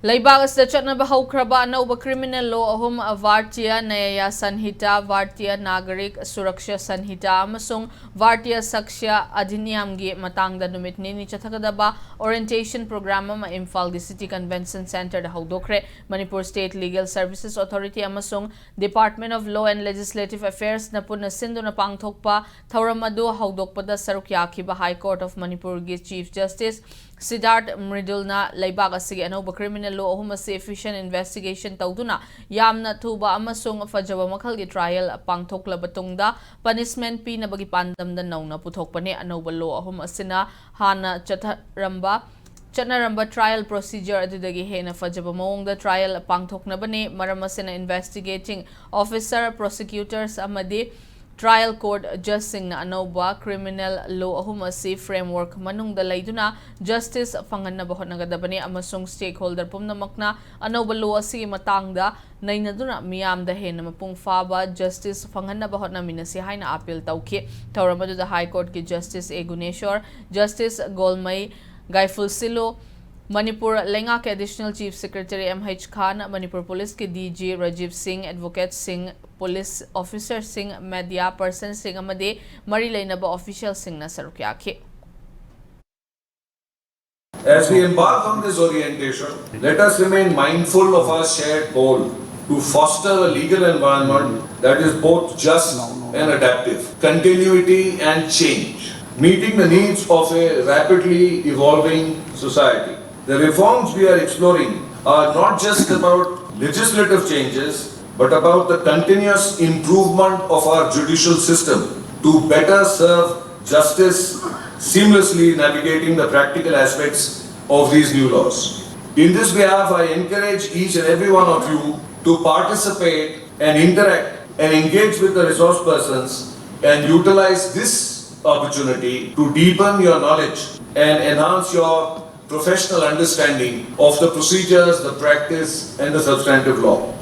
Laibag asda chatnaba haukraba anauba criminal law ahum Vartiya Nyaya Sanhita, Vartiya Nagarik Suraksha Sanhita amasung Vartiya Saksya Adhiniyamgi matangda numit nini chathagadaba orientation program ama Imphal City Convention Center da haudokre. Manipur State Legal Services Authority amasung Department of Law and Legislative Affairs na punna sindu na pangthokpa thauramadu haudokpada saruk yakhiba High Court of Manipur gi Chief Justice Siddharth Mridul na laibag asigi anauba criminal law ahum asi efficient investigation tawduna yamna thuba amasung fajaba makhalgi trial pangthoklaba tungda punishment pi na bagi pandamda nauna puthokpane anauba law ahum asina hana Chanaramba trial procedure adudagi hena fajaba maungda trial pangthoknabane maram asina investigating officer prosecutors amadi Trial Court Judge Singna Anauba Criminal Law ahum asi framework manungda layduna justice fanganaba hotnagadabani amasung stakeholder pumnamakna anauba law asi matangda nainaduna miyamda hena mapung faba justice fanganaba hotnaminasi haina appeal tawki tawramadu the High Court ki Justice A Guneshwar, Justice Golmai Gaiful Silo, Manipur Lenga के Additional Chief Secretary MH Khan, Manipur Police के DG Rajiv Singh, Advocate Singh, Police Officer Singh, Media Person Singh amade Mari Lainaba Official Singh na sarukyakhi. As we embark on this orientation, let us remain mindful of our shared goal to foster a legal environment that is both just and adaptive, continuity and change, meeting the needs of a rapidly evolving society. The reforms we are exploring are not just about legislative changes, but about the continuous improvement of our judicial system to better serve justice, seamlessly navigating the practical aspects of these new laws. In this behalf, I encourage each and every one of you to participate and interact and engage with the resource persons and utilize this opportunity to deepen your knowledge and enhance your professional understanding of the procedures, the practice and the substantive law.